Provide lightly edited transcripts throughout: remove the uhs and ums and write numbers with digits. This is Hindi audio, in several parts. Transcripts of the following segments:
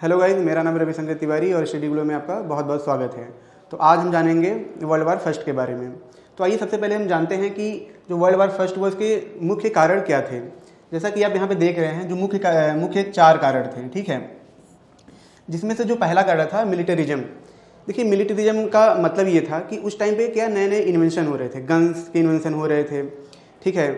हेलो गाइस, मेरा नाम रविशंकर तिवारी और स्टडी ग्लो में आपका बहुत बहुत स्वागत है। तो आज हम जानेंगे वर्ल्ड वार फर्स्ट के बारे में। तो आइए सबसे पहले हम जानते हैं कि जो वर्ल्ड वार फर्स्ट हुआ उसके मुख्य कारण क्या थे। जैसा कि आप यहाँ पे देख रहे हैं, जो मुख्य 4 कारण थे, ठीक है। जिसमें से जो पहला कारण था मिलिटरिज्म। देखिए, मिलिटरिज्म का मतलब ये था कि उस टाइम पे क्या नए नए इन्वेंशन हो रहे थे, गन्स के इन्वेंशन हो रहे थे, ठीक है,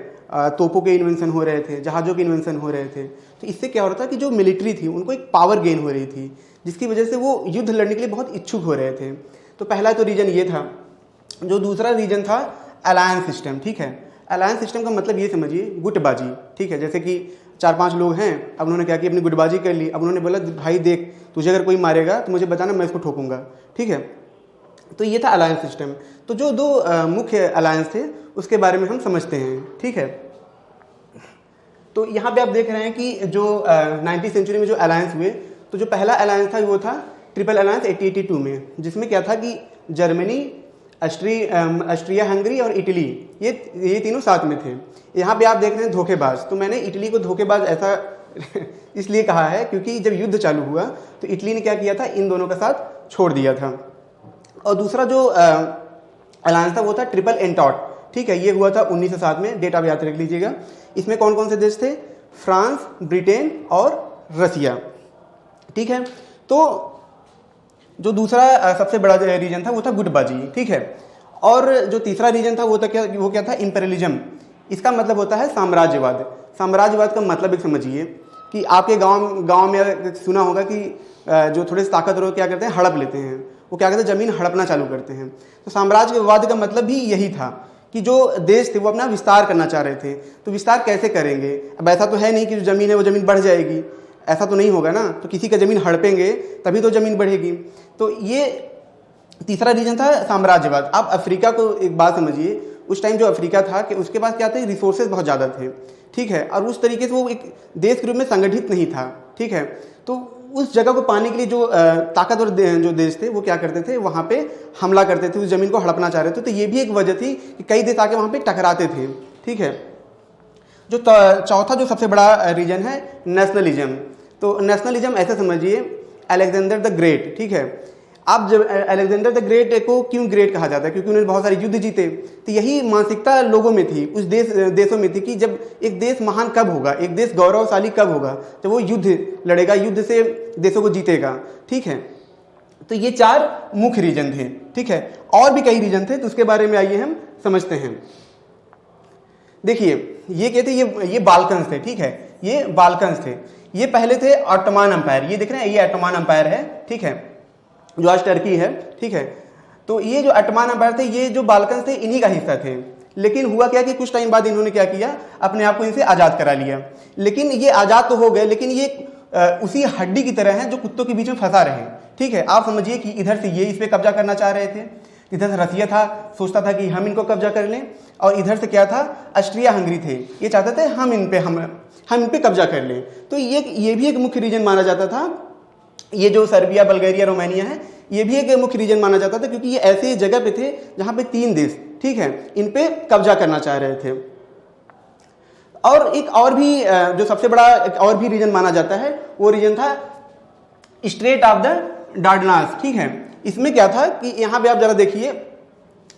तोपों के इन्वेंशन हो रहे थे, जहाज़ों के इन्वेंशन हो रहे थे। तो इससे क्या हो रहा था कि जो मिलिट्री थी उनको एक पावर गेन हो रही थी, जिसकी वजह से वो युद्ध लड़ने के लिए बहुत इच्छुक हो रहे थे। तो पहला तो रीजन ये था। जो दूसरा रीजन था अलायंस सिस्टम, ठीक है। अलायंस सिस्टम का मतलब ये समझिए गुटबाजी, ठीक है। जैसे कि 4-5 लोग हैं, अब उन्होंने क्या किया, अपनी गुटबाजी कर ली। अब उन्होंने बोला भाई देख, तुझे अगर कोई मारेगा तो मुझे बताना, मैं इसको ठोकूंगा, ठीक है। तो ये था अलायंस सिस्टम। तो जो 2 मुख्य अलायंस थे उसके बारे में हम समझते हैं, ठीक है। तो यहाँ पे आप देख रहे हैं कि जो 19वीं सेंचुरी में जो अलायंस हुए, तो जो पहला अलायंस था वो था ट्रिपल अलायंस 1882 में, जिसमें क्या था कि जर्मनी, ऑस्ट्रिया हंगरी और इटली, ये तीनों साथ में थे। यहाँ पे आप देख रहे हैं धोखेबाज। तो मैंने इटली को धोखेबाज ऐसा इसलिए कहा है क्योंकि जब युद्ध चालू हुआ तो इटली ने क्या किया था, इन दोनों का साथ छोड़ दिया था। और दूसरा जो अलायंस था वो था ट्रिपल एंटॉट, ठीक है। ये हुआ था 1907 में, डेट आप याद रख लीजिएगा। इसमें कौन कौन से देश थे? फ्रांस, ब्रिटेन और रसिया, ठीक है। तो जो दूसरा सबसे बड़ा रीजन था वो था गुटबाजी, ठीक है। और जो तीसरा रीजन था वो क्या था? इंपेरियलिज्म। इसका मतलब होता है साम्राज्यवाद। साम्राज्यवाद का मतलब एक समझिए कि आपके गांव में सुना होगा कि जो थोड़े से ताकतवर क्या करते हैं, हड़प लेते हैं। वो क्या करते हैं, ज़मीन हड़पना चालू करते हैं। तो साम्राज्यवाद का मतलब भी यही था कि जो देश थे वो अपना विस्तार करना चाह रहे थे। तो विस्तार कैसे करेंगे? अब ऐसा तो है नहीं कि जो ज़मीन है वो ज़मीन बढ़ जाएगी, ऐसा तो नहीं होगा ना। तो किसी का ज़मीन हड़पेंगे तभी तो ज़मीन बढ़ेगी। तो ये तीसरा रीजन था साम्राज्यवाद। आप अफ्रीका को एक बात समझिए, उस टाइम जो अफ्रीका था कि उसके पास क्या थे, रिसोर्सेज बहुत ज़्यादा थे, ठीक है। और उस तरीके से वो एक देश के रूप में संगठित नहीं था, ठीक है। तो उस जगह को पाने के लिए जो ताकतवर जो देश थे वो क्या करते थे, वहाँ पे हमला करते थे, उस ज़मीन को हड़पना चाह रहे थे। तो ये भी एक वजह थी कि कई देश आके वहाँ पे टकराते थे, ठीक है। जो चौथा जो सबसे बड़ा रीजन है नेशनलिज्म। तो नेशनलिज्म ऐसे समझिए, अलेक्जेंडर द ग्रेट, ठीक है। आप जब अलेक्जेंडर द ग्रेट को क्यों ग्रेट कहा जाता है? क्योंकि उन्होंने बहुत सारे युद्ध जीते। तो यही मानसिकता लोगों में थी, उस देशों में थी कि जब एक देश महान कब होगा, एक देश गौरवशाली कब होगा, जब वो युद्ध लड़ेगा, युद्ध से देशों को जीतेगा, ठीक है। तो ये 4 मुख्य रीजन थे, ठीक है। और भी कई रीजन थे, तो उसके बारे में आइए हम समझते हैं। देखिए, ये कहते ये बाल्कन्स थे, ठीक है। ये बाल्कन्स थे। ये पहले थे ऑटोमान अंपायर। ये देख रहे हैं, ये ऑटोमान अंपायर है, ठीक है, जो आज टर्की है, ठीक है। तो ये जो ऑटोमान अंपायर थे, ये जो बाल्कन्स थे इन्हीं का हिस्सा थे। लेकिन हुआ क्या कि कुछ टाइम बाद इन्होंने क्या किया, अपने आप को इनसे आज़ाद करा लिया। लेकिन ये आज़ाद तो हो गए, लेकिन ये उसी हड्डी की तरह है जो कुत्तों के बीच में फंसा रहे, ठीक है। आप समझिए कि इधर से ये इस पर कब्जा करना चाह रहे थे, इधर से रसिया था, सोचता था कि हम इनको कब्जा कर लें, और इधर से क्या था, ऑस्ट्रिया हंगरी थे, ये चाहते थे हम इन पे कब्जा कर लें। तो ये भी एक मुख्य रीजन माना जाता था। ये जो सर्बिया, बल्गारिया, रोमानिया है, ये भी एक मुख्य रीजन माना जाता था, क्योंकि ये ऐसे जगह पे थे जहाँ पे 3 देश, ठीक है, इन पे कब्जा करना चाह रहे थे। और एक और भी जो सबसे बड़ा एक और भी रीजन माना जाता है, वो रीजन था स्ट्रेट ऑफ द डार्डनास, ठीक है। इसमें क्या था कि यहाँ पे आप जरा देखिए,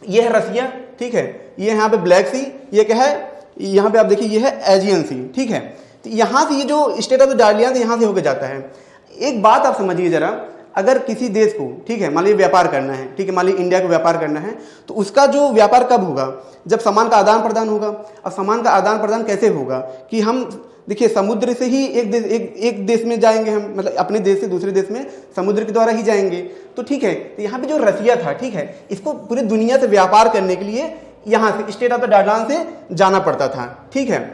ये है रसिया, ठीक है, ये यहाँ पे ब्लैक सी, ये क्या है, यहाँ पे आप देखिए ये है एजियन सी, ठीक है। तो यहाँ से ये जो स्टेट ऑफ द डार्डनास यहाँ से होकर जाता है। एक बात आप समझिए जरा, अगर किसी देश को, ठीक है, मान लीजिए व्यापार करना है, ठीक है, मान लीजिए इंडिया को व्यापार करना है, तो उसका जो व्यापार कब होगा, जब सामान का आदान प्रदान होगा। और सामान का आदान प्रदान कैसे होगा कि हम देखिए समुद्र से ही एक देश में जाएंगे हम, मतलब अपने देश से दूसरे देश में समुद्र के द्वारा ही जाएंगे। तो ठीक है, तो यहाँ पे जो रसिया था, ठीक है, इसको पूरी दुनिया से व्यापार करने के लिए यहाँ से स्टेट ऑफ द डार्डनास से जाना पड़ता था, ठीक है।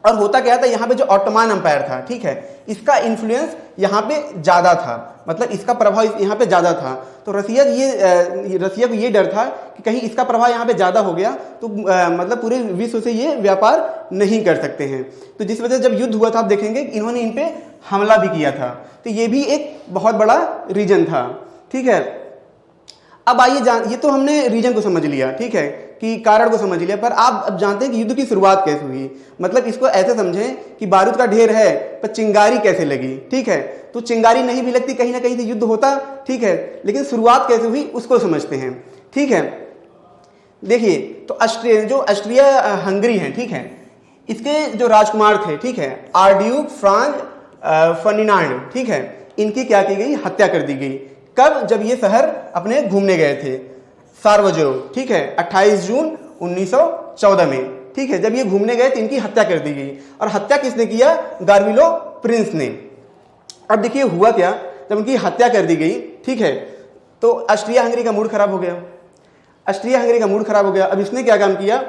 और होता क्या था, यहाँ पे जो ऑटोमान अंपायर था, ठीक है, इसका इन्फ्लुएंस यहाँ पे ज़्यादा था, मतलब इसका प्रभाव यहाँ पे ज़्यादा था। तो रसिया को ये डर था कि कहीं इसका प्रभाव यहाँ पे ज़्यादा हो गया तो मतलब पूरे विश्व से ये व्यापार नहीं कर सकते हैं। तो जिस वजह से जब युद्ध हुआ था, आप देखेंगे इन्होंने इन पे हमला भी किया था। तो ये भी एक बहुत बड़ा रीजन था, ठीक है। अब आइए ये तो हमने रीजन को समझ लिया, ठीक है। कि कारण को समझ लिया, पर आप अब जानते हैं कि युद्ध की शुरुआत कैसे हुई। मतलब इसको ऐसे समझें कि बारूद का ढेर है पर चिंगारी कैसे लगी, ठीक है। तो चिंगारी नहीं भी लगती, कहीं ना कहीं से युद्ध होता, ठीक है, लेकिन शुरुआत कैसे हुई उसको समझते हैं, ठीक है। देखिए, तो ऑस्ट्रिया हंगरी है, ठीक है, इसके जो राजकुमार थे, ठीक है, आर्डड्यूक फ्रांज फर्डिनांड, ठीक है, इनकी क्या की गई, हत्या कर दी गई। कब? जब ये शहर अपने घूमने गए थे, सार्वजो, ठीक है, 28 जून 1914 में, ठीक है, जब ये घूमने गए तो इनकी हत्या कर दी गई। और हत्या किसने किया? गार्विलो प्रिंस ने। अब देखिए हुआ क्या, जब उनकी हत्या कर दी गई, ठीक है, तो ऑस्ट्रिया हंगरी का मूड खराब हो गया। ऑस्ट्रिया हंगरी का मूड खराब हो गया। अब इसने क्या काम किया,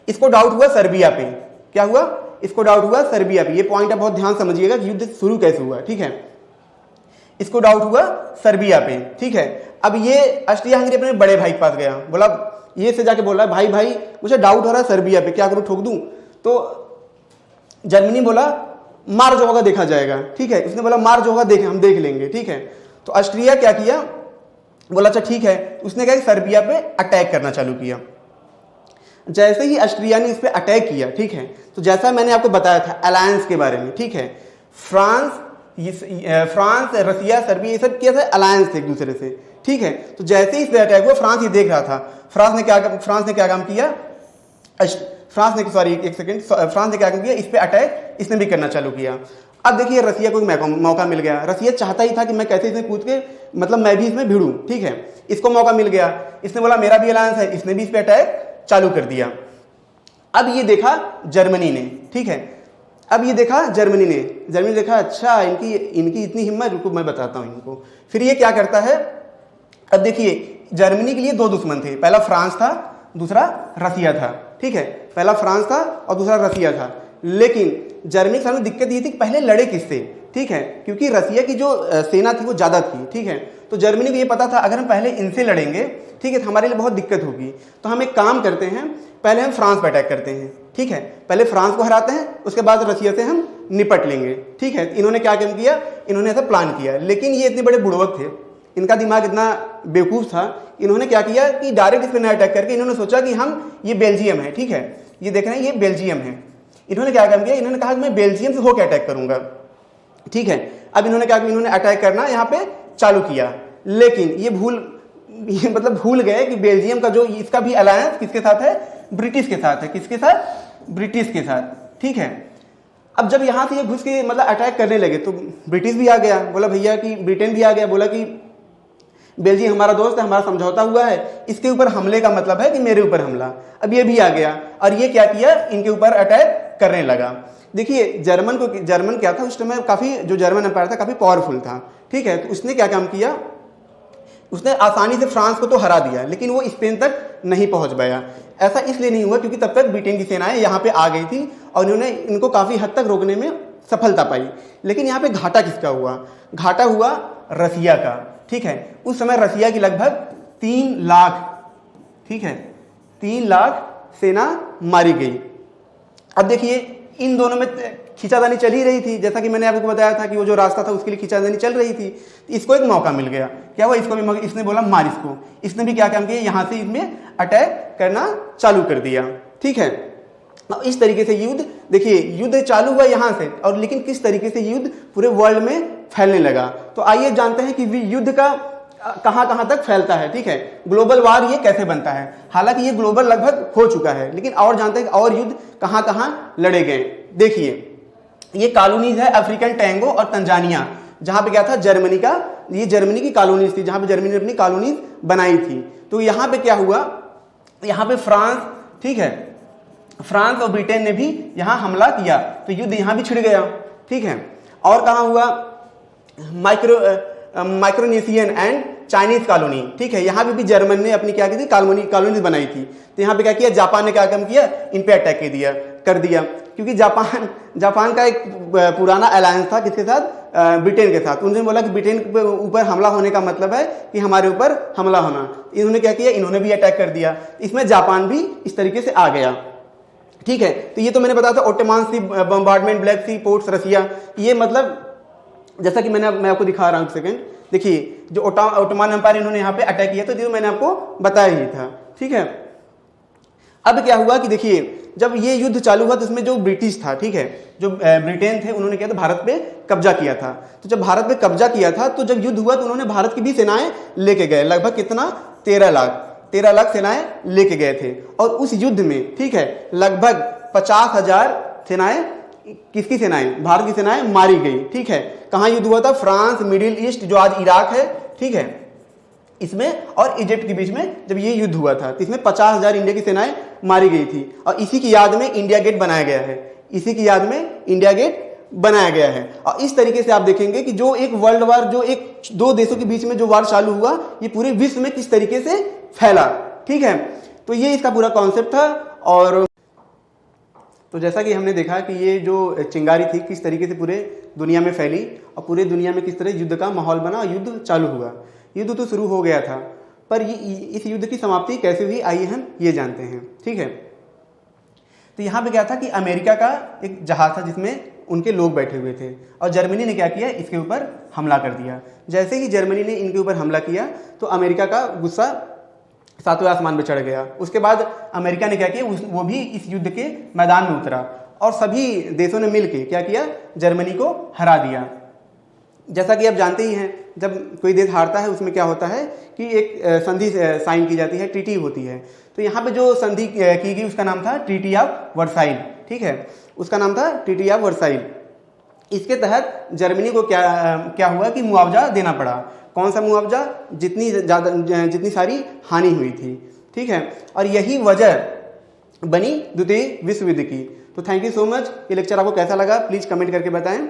इसको डाउट हुआ सर्बिया पे। क्या हुआ? इसको डाउट हुआ सर्बिया पे। ये पॉइंट आप बहुत ध्यान समझिएगा कि युद्ध शुरू कैसे हुआ, ठीक है। इसको डाउट हुआ सर्बिया पे, ठीक है। अब ये ऑस्ट्रिया हंगरी अपने बड़े भाई के पास गया, बोला, ये से जाके बोला, भाई भाई मुझे डाउट हो रहा है सर्बिया पे, क्या करूं, ठोक दूं? तो जर्मनी बोला मार जो होगा देखा जाएगा, ठीक है। उसने बोला मार जो होगा हम देख लेंगे, ठीक है। तो ऑस्ट्रिया क्या किया, बोला अच्छा ठीक है। उसने क्या सर्बिया पे अटैक करना चालू किया। जैसे ही ऑस्ट्रिया ने इस पे अटैक किया, ठीक है, तो जैसा मैंने आपको बताया था अलायंस के बारे में, ठीक है, फ्रांस, रसिया, सर्बिया, ये सब क्या था, अलायंस थे एक दूसरे से, ठीक है। तो जैसे ही इस पे अटैक हुआ, फ्रांस ये देख रहा था। फ्रांस ने क्या काम किया, फ्रांस ने क्या काम किया, इस पे अटैक इसने भी करना चालू किया। अब देखिए रसिया को मौका मिल गया। रसिया चाहता ही था कि मैं कैसे इसमें कूद के, मतलब मैं भी इसमें भिड़ूं, ठीक है। इसको मौका मिल गया, इसने बोला मेरा भी अलायंस है, इसने भी इस पे अटैक चालू कर दिया। अब ये देखा जर्मनी ने, ठीक है, अब ये देखा जर्मनी ने देखा अच्छा इनकी इतनी हिम्मत, रुको मैं बताता हूं इनको। फिर ये क्या करता है, अब देखिए जर्मनी के लिए दो दुश्मन थे, पहला फ्रांस था, दूसरा रसिया था, ठीक है। पहला फ्रांस था और दूसरा रसिया था। लेकिन जर्मनी के सामने दिक्कत ये थी कि पहले लड़े किससे, ठीक है, क्योंकि रसिया की जो सेना थी वो ज़्यादा थी, ठीक है। तो जर्मनी को ये पता था अगर हम पहले इनसे लड़ेंगे, ठीक है, तो हमारे लिए बहुत दिक्कत होगी। तो हम एक काम करते हैं, पहले हम फ्रांस पर अटैक करते हैं, ठीक है, पहले फ्रांस को हराते हैं, उसके बाद रसिया से हम निपट लेंगे, ठीक है। इन्होंने क्या काम किया, इन्होंने ऐसा प्लान किया। लेकिन ये इतने बड़े बुड़वक थे, इनका दिमाग इतना बेवकूफ़ था, इन्होंने क्या किया कि डायरेक्ट इस पर न अटैक करके इन्होंने सोचा कि हम, ये बेल्जियम है, ठीक है, ये देख रहे हैं ये बेल्जियम है। इन्होंने क्या काम किया, इन्होंने कहा कि मैं बेल्जियम से होकर अटैक करूंगा, ठीक है। अब इन्होंने क्या किया, इन्होंने अटैक करना यहाँ पे चालू किया। लेकिन ये भूल गए कि बेल्जियम का जो इसका भी अलायंस किसके साथ है, ब्रिटिश के साथ है। किसके साथ? ब्रिटिश के साथ, ठीक है। अब जब यहाँ से ये घुस के मतलब अटैक करने लगे तो ब्रिटिश भी आ गया, बोला भैया कि ब्रिटेन भी आ गया, बोला कि बेल्जियम हमारा दोस्त है, हमारा समझौता हुआ है, इसके ऊपर हमले का मतलब है कि मेरे ऊपर हमला। अब ये भी आ गया और ये क्या किया, इनके ऊपर अटैक करने लगा। देखिए जर्मन क्या था उस समय, काफ़ी जो जर्मन एम्पायर था काफ़ी पावरफुल था, ठीक है। तो उसने क्या काम किया, उसने आसानी से फ्रांस को तो हरा दिया, लेकिन वो स्पेन तक नहीं पहुंच पाया। ऐसा इसलिए नहीं हुआ क्योंकि तब तक ब्रिटेन की सेनाएं यहाँ पे आ गई थी और इन्होंने इनको काफ़ी हद तक रोकने में सफलता पाई। लेकिन यहाँ पे घाटा किसका हुआ? घाटा हुआ रसिया का, ठीक है। उस समय रसिया की लगभग 3 लाख, ठीक है, 3 लाख सेना मारी गई। अब देखिए इन दोनों में खींचातानी चल ही रही थी, जैसा कि मैंने आपको बताया था कि वो जो रास्ता था उसके लिए खींचातानी चल रही थी। इसको एक मौका मिल गया, क्या हुआ, इसको भी इसने बोला मार इसको। इसने भी क्या काम किया, यहाँ से इसमें अटैक करना चालू कर दिया, ठीक है। इस तरीके से युद्ध, देखिए युद्ध चालू हुआ यहाँ से, और लेकिन किस तरीके से युद्ध पूरे वर्ल्ड में फैलने लगा। तो आइए जानते हैं कि युद्ध का कहां तक फैलता है, ठीक है, ग्लोबल वार ये कैसे बनता है। हालांकि ये ग्लोबल लगभग हो चुका है, लेकिन और जानते हैं कि और युद्ध कहां लड़े गए। देखिए ये कॉलोनीज है अफ्रीकन टैंगो और तंजानिया, जहां पे क्या था, जर्मनी का, ये जर्मनी की कॉलोनीज थी, जहां पे जर्मनी ने अपनी कॉलोनीज बनाई थी। तो यहाँ पे क्या हुआ, यहाँ पे फ्रांस, ठीक है, फ्रांस और ब्रिटेन ने भी यहाँ हमला किया, तो युद्ध यहाँ भी छिड़ गया, ठीक है। और कहाँ हुआ, माइक्रोनेशियन एंड चाइनीज कॉलोनी, ठीक है, यहाँ पे भी जर्मन ने अपनी क्या की थी, कॉलोनीज बनाई थी। तो यहाँ पे क्या किया, जापान ने क्या काम किया, इन पे अटैक कर दिया, क्योंकि जापान का एक पुराना अलायंस था किसके साथ, ब्रिटेन के साथ। उन्होंने बोला कि ब्रिटेन के ऊपर हमला होने का मतलब है कि हमारे ऊपर हमला होना। इन्होंने क्या किया, इन्होंने भी अटैक कर दिया, इसमें जापान भी इस तरीके से आ गया, ठीक है। तो ये तो मैंने बताया था ओटोमान सी बम्बार्डमेंट, ब्लैक सी पोर्ट्स, रसिया, ये मतलब जैसा कि मैं आपको दिखा रहा हूँ, एक सेकेंड। देखिए जो ओटोमान एम्पायर इन्होंने यहाँ पे अटैक किया, तो जो मैंने आपको बताया ही था, ठीक है। अब क्या हुआ कि देखिए, जब ये युद्ध चालू हुआ तो इसमें जो ब्रिटिश था, ठीक है, जो ब्रिटेन थे, उन्होंने क्या था, भारत पे कब्जा किया था। तो जब भारत पे कब्जा किया था तो जब युद्ध हुआ तो उन्होंने भारत की भी सेनाएं लेके गए, लगभग कितना, 13 लाख सेनाएं लेके गए थे। और उस युद्ध में, ठीक है, लगभग 50,000 सेनाएं, किसकी सेनाएं, भारत की सेनाएं मारी गई। ठीक है, कहाँ युद्ध हुआ था, फ्रांस, मिडिल ईस्ट जो आज इराक है, ठीक है, इसमें और इजिप्ट के बीच में जब ये युद्ध हुआ था तो इसमें 50,000 इंडिया की सेनाएं मारी गई थी। और इसी की याद में इंडिया गेट बनाया गया है, इसी की याद में इंडिया गेट बनाया गया है। और इस तरीके से आप देखेंगे कि जो एक वर्ल्ड वार, जो एक दो देशों के बीच में जो वार चालू हुआ, ये पूरे विश्व में किस तरीके से फैला। ठीक है, तो ये इसका पूरा कॉन्सेप्ट था। और तो जैसा कि हमने देखा कि ये जो चिंगारी थी किस तरीके से पूरे दुनिया में फैली और पूरे दुनिया में किस तरह युद्ध का माहौल बना और युद्ध चालू हुआ। युद्ध तो शुरू हो गया था, पर इस युद्ध की समाप्ति कैसे हुई, आइए हम ये जानते हैं। ठीक है, तो यहाँ पे क्या था कि अमेरिका का एक जहाज था जिसमें उनके लोग बैठे हुए थे और जर्मनी ने क्या किया, इसके ऊपर हमला कर दिया। जैसे ही जर्मनी ने इनके ऊपर हमला किया तो अमेरिका का गुस्सा 7वें आसमान पे चढ़ गया। उसके बाद अमेरिका ने क्या किया, वो भी इस युद्ध के मैदान में उतरा और सभी देशों ने मिलकर क्या किया, जर्मनी को हरा दिया। जैसा कि आप जानते ही हैं, जब कोई देश हारता है उसमें क्या होता है कि एक संधि साइन की जाती है, ट्रीटी होती है। तो यहाँ पे जो संधि की गई उसका नाम था ट्रीटी ऑफ वर्साइल। ठीक है, उसका नाम था ट्रीटी ऑफ वर्साइल। इसके तहत जर्मनी को क्या हुआ कि मुआवजा देना पड़ा। कौन सा मुआवजा, जितनी सारी हानि हुई थी। ठीक है, और यही वजह बनी द्वितीय विश्व युद्ध की। तो थैंक यू सो मच। ये लेक्चर आपको कैसा लगा प्लीज़ कमेंट करके बताएं।